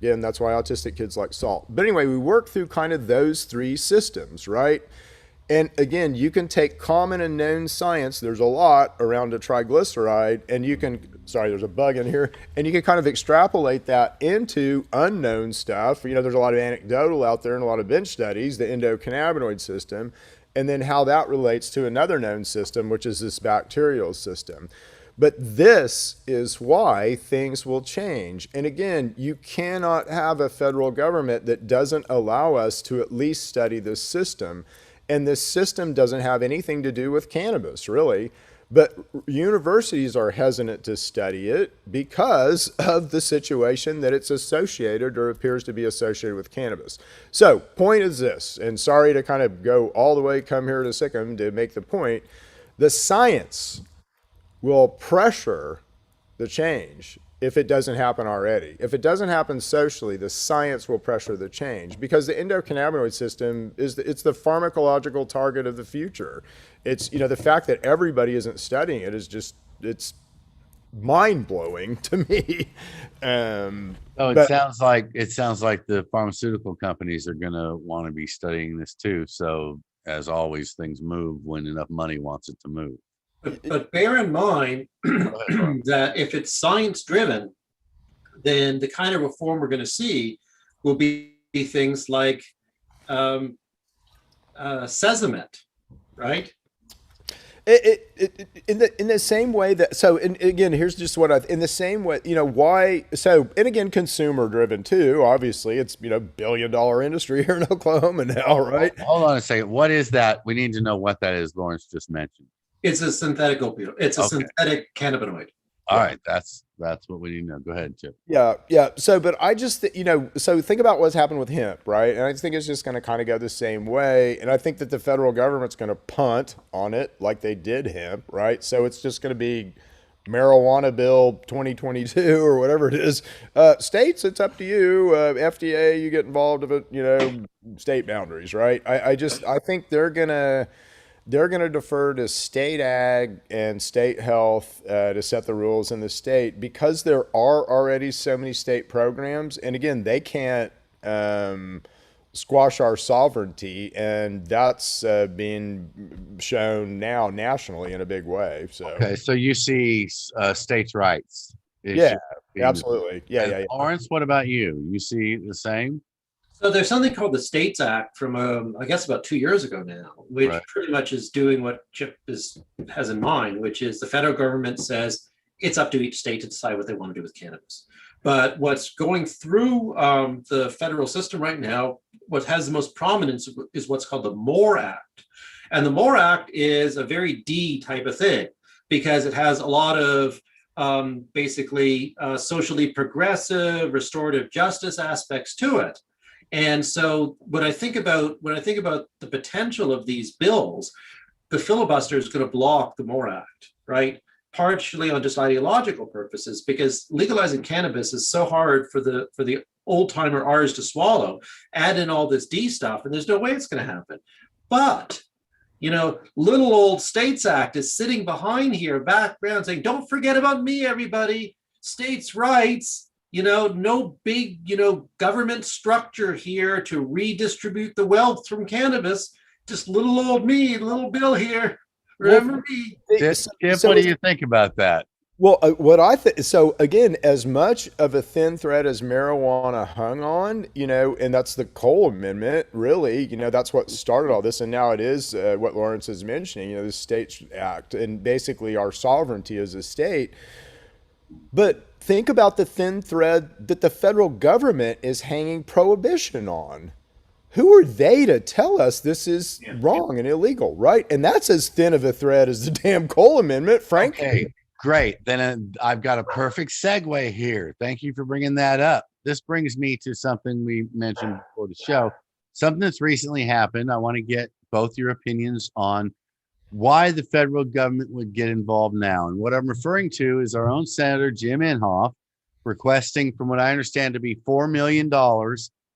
A: Again, that's why autistic kids like salt. But anyway, we work through kind of those three systems, right? And again, you can take common and known science, there's a lot around a triglyceride, and you can, sorry, there's a bug in here, and you can kind of extrapolate that into unknown stuff. There's a lot of anecdotal out there and a lot of bench studies, the endocannabinoid system, and then how that relates to another known system, which is this bacterial system. But this is why things will change. And again, you cannot have a federal government that doesn't allow us to at least study this system. And this system doesn't have anything to do with cannabis, really. But universities are hesitant to study it because of the situation that it's associated or appears to be associated with cannabis. So, point is this, and sorry to kind of go all the way, come here to Sikkim to make the point, the science will pressure the change if it doesn't happen already. If it doesn't happen socially, the science will pressure the change, because the endocannabinoid system it's the pharmacological target of the future. It's, the fact that everybody isn't studying it is just, it's mind-blowing to me.
B: Sounds like the pharmaceutical companies are going to want to be studying this too. So as always, things move when enough money wants it to move.
C: But bear in mind that if it's science driven, then the kind of reform we're going to see will be things like Sesame, right?
A: In the same way that, so, and again, here's just what in the same way, why, so, and again, consumer driven too, obviously. It's, $1 billion industry here in Oklahoma now, right?
B: Hold on a second. What is that? We need to know what that is. Lawrence just mentioned.
C: It's a synthetic opioid. It's a synthetic cannabinoid.
B: All right, that's what we need to know. Go ahead, Chip.
A: Yeah. So, but I just, so think about what's happened with hemp, right? And I think it's just going to kind of go the same way. And I think that the federal government's going to punt on it like they did hemp, right? So it's just going to be marijuana bill 2022 or whatever it is. States, it's up to you. FDA, you get involved with it, state boundaries, right? I think they're going to defer to state ag and state health to set the rules in the state, because there are already so many state programs. And again, they can't squash our sovereignty. And that's being shown now nationally in a big way. So,
B: okay, so you see states' rights.
A: Yeah, absolutely. Yeah.
B: Lawrence, what about you? You see the same?
C: So there's something called the States Act from, I guess, about 2 years ago now, which pretty much is doing what Chip has in mind, which is the federal government says it's up to each state to decide what they want to do with cannabis. But what's going through the federal system right now, what has the most prominence is what's called the MORE Act. And the MORE Act is a very D type of thing, because it has a lot of basically socially progressive, restorative justice aspects to it. And so when I think about the potential of these bills, the filibuster is going to block the MORE Act, right? Partially on just ideological purposes, because legalizing cannabis is so hard for the old timer R's to swallow. Add in all this D stuff, and there's no way it's going to happen. But little old States Act is sitting behind here, background, saying, "Don't forget about me, everybody. States' rights." no big, government structure here to redistribute the wealth from cannabis. Just little old me, little Bill here. Remember me?
B: Skip, what do you think about that?
A: Well, what I think, so again, as much of a thin thread as marijuana hung on, and that's the Cole Amendment, really, that's what started all this. And now it is what Lawrence is mentioning, the States Act and basically our sovereignty as a state. But think about the thin thread that the federal government is hanging prohibition on. Who are they to tell us this is wrong and illegal, right? And that's as thin of a thread as the damn Cole Amendment, frankly.
B: Okay, great. Then I've got a perfect segue here. Thank you for bringing that up. This brings me to something we mentioned before the show, something that's recently happened. I want to get both your opinions on why the federal government would get involved now. And what I'm referring to is our own Senator Jim Inhofe requesting, from what I understand, to be $4 million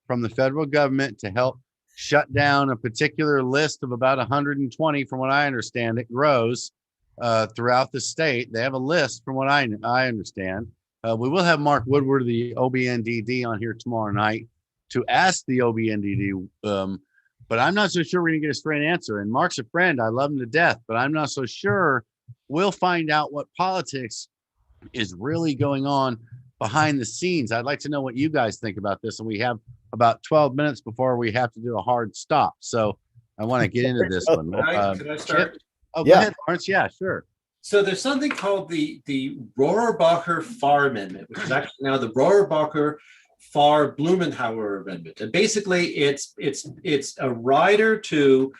B: from the federal government to help shut down a particular list of about 120, from what I understand, it grows throughout the state. They have a list, from what I understand. We will have Mark Woodward, the OBNDD, on here tomorrow night to ask the OBNDD, but I'm not so sure we're going to get a straight answer. And Mark's a friend. I love him to death, but I'm not so sure we'll find out what politics is really going on behind the scenes. I'd like to know what you guys think about this. And we have about 12 minutes before we have to do a hard stop. So I want to get into this one.
C: Can I start?
B: Chip? Oh, go ahead, Lawrence. Yeah, sure.
C: So there's something called the Rohrerbacher Farr Amendment, which is actually now the Rohrerbacher Farr Blumenauer Amendment. And basically it's a rider to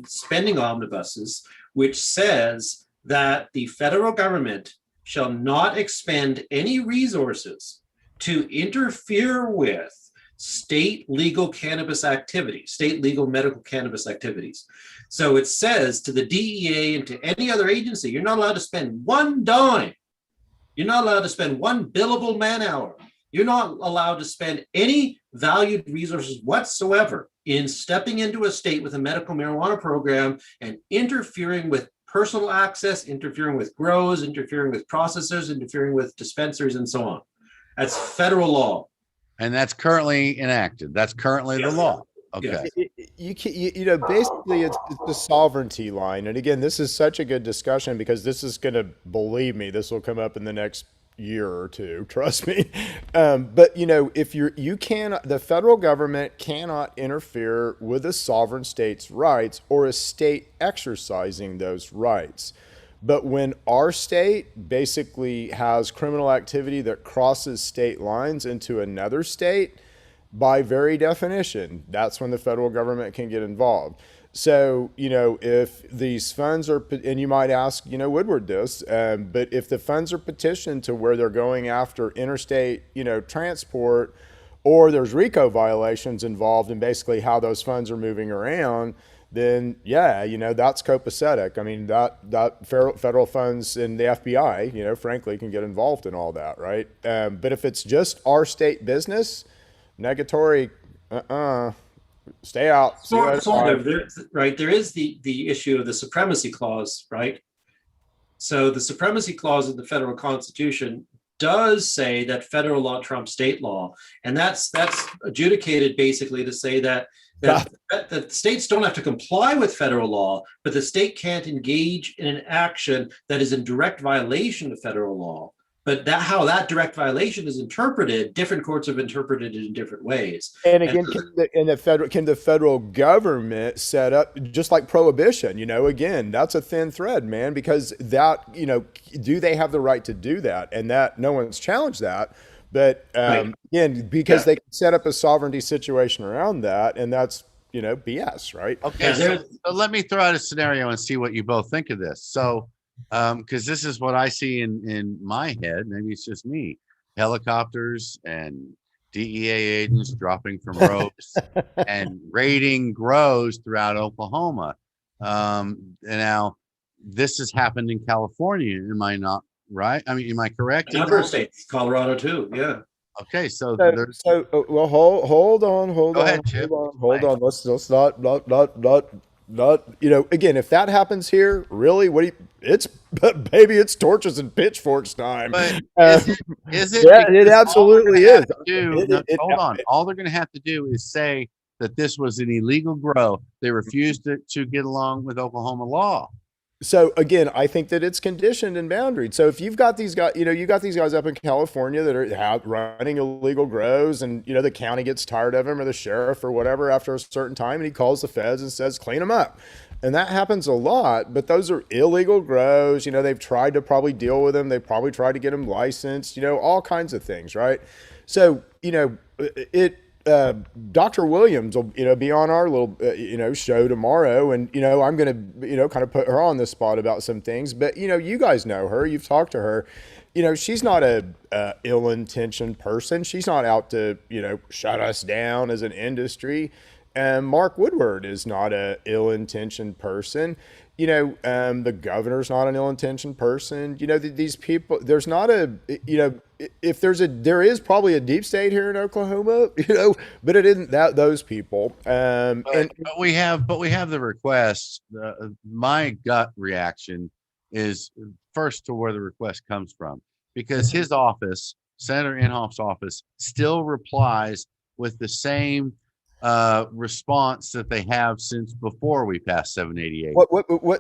C: spending omnibuses, which says that the federal government shall not expend any resources to interfere with state legal cannabis activities, state legal medical cannabis activities. So it says to the DEA and to any other agency, you're not allowed to spend one dime. You're not allowed to spend one billable man hour. You're not allowed to spend any valued resources whatsoever in stepping into a state with a medical marijuana program and interfering with personal access, interfering with grows, interfering with processors, interfering with dispensaries, and so on. That's federal law.
B: And that's currently enacted. That's currently the law. Okay.
A: Basically it's the sovereignty line. And again, this is such a good discussion because this is going to, believe me, this will come up in the next year or two, trust me. But if the federal government cannot interfere with a sovereign state's rights or a state exercising those rights. But when our state basically has criminal activity that crosses state lines into another state, by very definition, that's when the federal government can get involved. So, if these funds are, and you might ask, Woodward this, but if the funds are petitioned to where they're going after interstate, transport, or there's RICO violations involved in basically how those funds are moving around, then that's copacetic. I mean, that federal funds and the FBI, frankly, can get involved in all that, right? But if it's just our state business, negatory, stay out.
C: Right. There is the issue of the supremacy clause, right? So the supremacy clause in the federal constitution does say that federal law trumps state law. And that's adjudicated basically to say that the states don't have to comply with federal law, but the state can't engage in an action that is in direct violation of federal law. But how that direct violation is interpreted, different courts have interpreted it in different ways.
A: And again, can the federal government set up, just like prohibition, again, that's a thin thread, man, because that, do they have the right to do that? And that no one's challenged that. But again, because they can set up a sovereignty situation around that, and that's, BS, right?
B: Okay, so let me throw out a scenario and see what you both think of this. So, because this is what I see in my head, maybe it's just me, helicopters and DEA agents dropping from ropes and raiding grows throughout Oklahoma. And now this has happened in California. Am I not right? I mean, am I correct?
C: A number of states, Colorado too. Yeah.
B: Okay, so
A: well, hold on.
B: Go ahead, Chip.
A: Hold on. Let's not not, again, if that happens here, really, it's, baby, it's torches and pitchforks time.
B: But
A: Uh,
B: is it
A: yeah, it
B: because all they're
A: absolutely
B: going to have
A: is.
B: to do, no, hold on, all they're going to have to do is say that this was an illegal grow. They refused to get along with Oklahoma law.
A: So again, I think that it's conditioned and boundaried. So if you've got these guys, you got these guys up in California that are running illegal grows, and the county gets tired of them, or the sheriff or whatever, after a certain time, and he calls the feds and says, clean them up. And that happens a lot, but those are illegal grows. They've tried to probably deal with them. They probably tried to get them licensed, all kinds of things, right? So, Dr. Williams will, be on our little, show tomorrow, and I'm gonna, kind of put her on the spot about some things. But you guys know her. You've talked to her. She's not a ill-intentioned person. She's not out to, shut us down as an industry. And Mark Woodward is not a ill-intentioned person. The governor's not an ill-intentioned person. These people, there's not a, if there is probably a deep state here in Oklahoma, but it isn't those people.
B: But we have the requests. My gut reaction is first to where the request comes from, because his office, Senator Inhofe's office, still replies with the same response that they have since before we passed 788.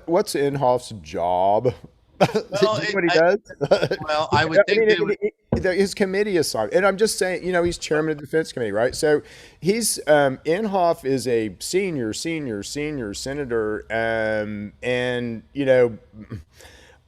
A: What's Inhofe's job?
B: Well,
A: what he does?
B: Well, I would think
A: his committee assignment, and I'm just saying, he's chairman of the defense committee, right? So he's Inhofe is a senior senator, and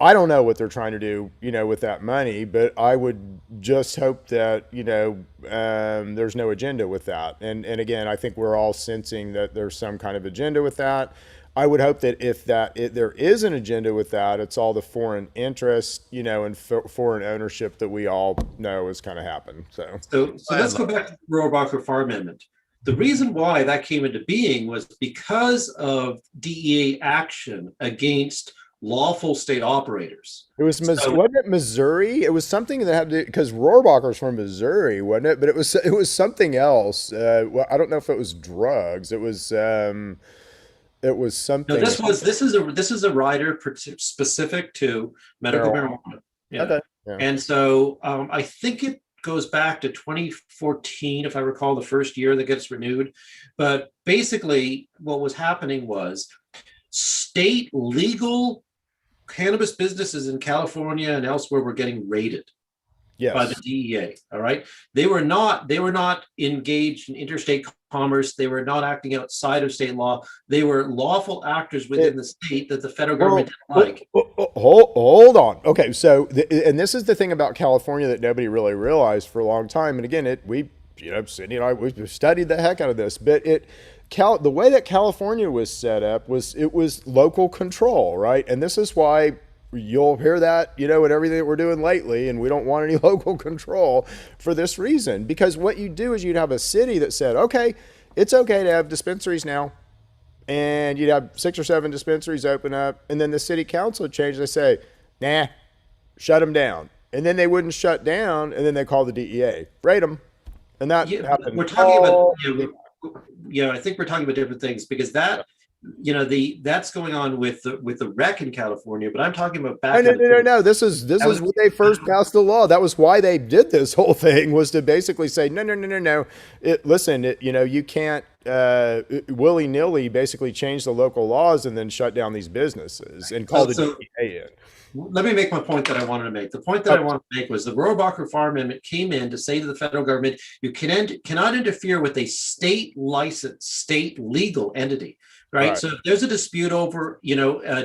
A: I don't know what they're trying to do, with that money, but I would just hope that, there's no agenda with that. And again, I think we're all sensing that there's some kind of agenda with that. I would hope that if there is an agenda with that, it's all the foreign interest, and foreign ownership that we all know has kind of happened. So
C: let's go back to the Rohrerbacher Farm Amendment. The reason why that came into being was because of DEA action against lawful state operators.
A: It was, wasn't it Missouri? It was something that had to, because Rohrerbacher's from Missouri, wasn't it? But it was something else. Well, I don't know if it was drugs. It was something.
C: No, this is a rider specific to medical marijuana. Yeah. Okay. Yeah. And so I think it goes back to 2014, if I recall, the first year that gets renewed. But basically, what was happening was state legal cannabis businesses in California and elsewhere were getting raided by the DEA. All right. They were not engaged in interstate commerce. They were not acting outside of state law. They were lawful actors within the state that the federal government didn't like.
A: Hold on. Okay. So, and this is the thing about California that nobody really realized for a long time. And again, Sydney and I, we've studied the heck out of this, but the way that California was set up was local control, right? And this is why you'll hear that, with everything that we're doing lately, and we don't want any local control for this reason. Because what you do is you'd have a city that said, okay, it's okay to have dispensaries now. And you'd have 6 or 7 dispensaries open up. And then the city council would change. They say, nah, shut them down. And then they wouldn't shut down. And then they call the DEA, raid them. And that happened.
C: We're talking about, I think we're talking about different things, because that, that's going on with the rec in California, but I'm talking about back.
A: No. This is when they first passed the law. That was why they did this whole thing, was to basically say, no. You can't willy-nilly basically change the local laws and then shut down these businesses and call the DEA in.
C: Let me make my point that I wanted to make. The point that I wanted to make was the Rohrerbacher Farm Amendment came in to say to the federal government, you cannot interfere with a state licensed, state legal entity. Right. So if there's a dispute over,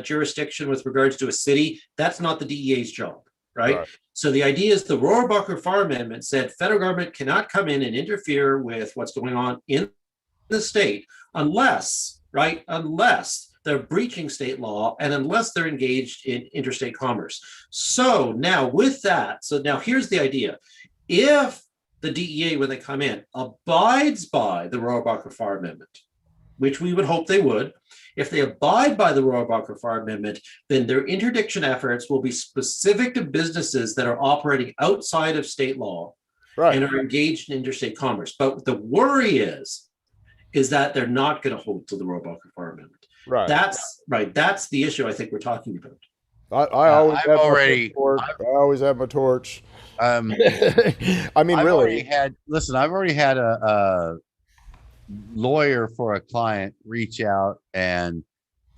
C: jurisdiction with regards to a city, that's not the DEA's job. Right. So the idea is the Rohrerbacher Farm Amendment said federal government cannot come in and interfere with what's going on in the state unless they're breaching state law and unless they're engaged in interstate commerce. So now with that, here's the idea. If the DEA, when they come in, abides by the Rohrerbacher Farm Amendment, which we would hope they would, if they abide by the Rohrerbacher Farm Amendment, then their interdiction efforts will be specific to businesses that are operating outside of state law and are engaged in interstate commerce. But the worry is that they're not going to hold to the Rohrerbacher Farm Amendment.
A: Right.
C: That's right. That's the issue I think we're talking about.
A: I always
B: I've
A: have my
B: already,
A: torch. I always have my torch.
B: um,
A: I mean,
B: I've already
A: really.
B: had, listen, I've already had a lawyer for a client reach out and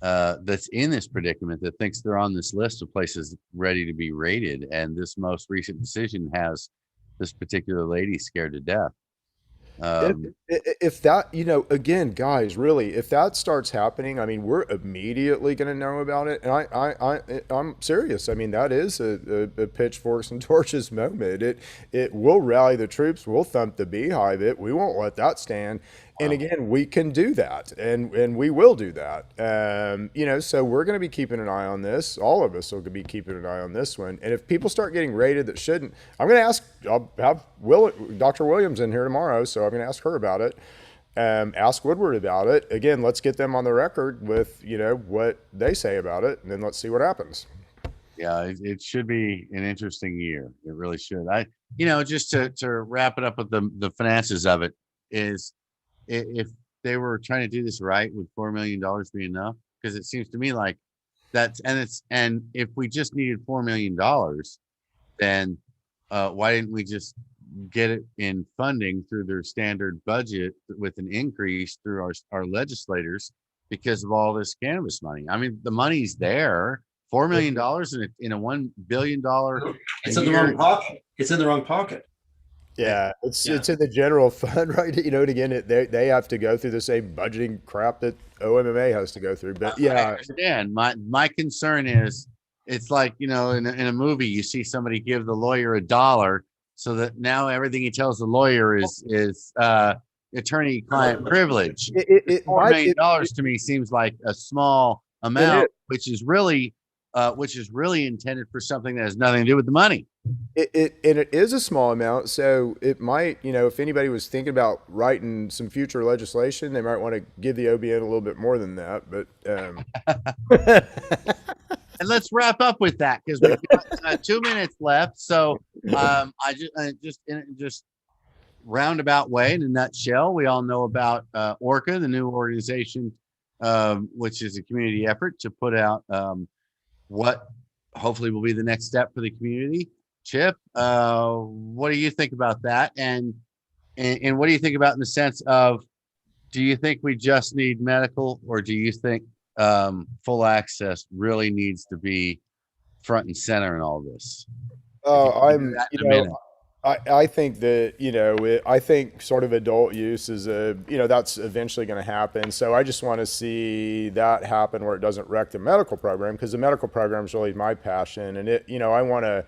B: that's in this predicament that thinks they're on this list of places ready to be raided. And this most recent decision has this particular lady scared to death.
A: If, if that, again, guys, really, if that starts happening, I mean, we're immediately going to know about it. And I'm serious. I mean, that is a pitchforks and torches moment. It will rally the troops. We'll thump the beehive. We won't let that stand. And
B: Wow.
A: again, we can do that, and we will do that. So we're going to be keeping an eye on this. All of us will be keeping an eye on this one. And if people start getting raided that shouldn't, I'm going to ask. I'll have Dr. Williams in here tomorrow, so I'm going to ask her about it. Ask Woodward about it. Again, let's get them on the record with what they say about it, and then let's see what happens.
B: Yeah, it should be an interesting year. It really should. Just to wrap it up with the finances of it is, if they were trying to do this right, would $4 million be enough? Because it seems to me like and if we just needed $4 million, then why didn't we just get it in funding through their standard budget with an increase through our legislators because of all this cannabis money? I mean, the money's there. $4 million in a $1 billion.
C: It's in the wrong pocket. It's in the wrong pocket.
A: Yeah, it's in the general fund, right? And again, they have to go through the same budgeting crap that OMMA has to go through. But yeah,
B: I understand. My concern is, it's like, in a movie, you see somebody give the lawyer $1, so that now everything he tells the lawyer is attorney-client privilege. $4 million to me seems like a small amount, which is really intended for something that has nothing to do with the money.
A: It is a small amount, so it might, if anybody was thinking about writing some future legislation, they might want to give the OBN a little bit more than that. But
B: and let's wrap up with that, because we've got 2 minutes left. So I just roundabout way, in a nutshell, we all know about ORCA, the new organization, which is a community effort to put out what hopefully will be the next step for the community. Chip, what do you think about that? And what do you think about in the sense of, do you think we just need medical, or do you think full access really needs to be front and center in all this?
A: I think that, I think sort of adult use is that's eventually going to happen. So I just want to see that happen where it doesn't wreck the medical program, because the medical program is really my passion. And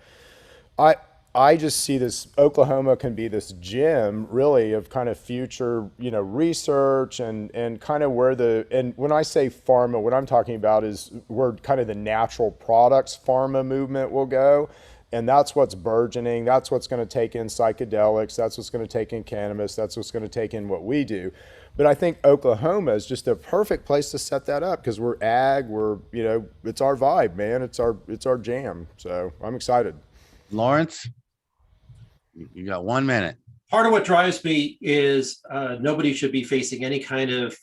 A: I just see this, Oklahoma can be this gem really of kind of future, research and kind of and when I say pharma, what I'm talking about is where kind of the natural products pharma movement will go. And that's what's burgeoning. That's what's going to take in psychedelics. That's what's going to take in cannabis. That's what's going to take in what we do. But I think Oklahoma is just a perfect place to set that up, because we're ag. It's our vibe, man. It's our jam. So I'm excited.
B: Lawrence, you got 1 minute.
C: Part of what drives me is nobody should be facing any kind of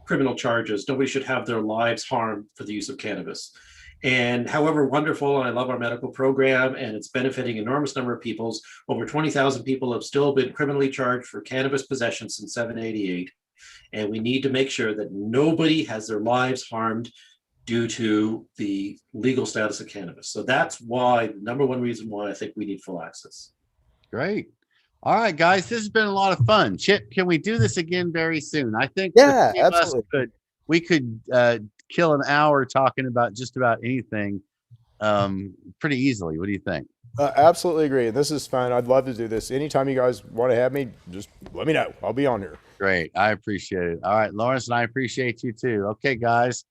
C: criminal charges. Nobody should have their lives harmed for the use of cannabis. And however wonderful, and I love our medical program, and it's benefiting an enormous number of people. Over 20,000 people have still been criminally charged for cannabis possession since 788. And we need to make sure that nobody has their lives harmed due to the legal status of cannabis. So that's why, number one reason why I think we need full access.
B: Great. All right, guys, this has been a lot of fun. Chip, can we do this again very soon? I think
A: absolutely.
B: We could kill an hour talking about just about anything pretty easily. What do you think?
A: Absolutely agree. And this is fun. I'd love to do this. Anytime you guys want to have me, just let me know. I'll be on here.
B: Great. I appreciate it. All right, Lawrence, and I appreciate you too. Okay, guys.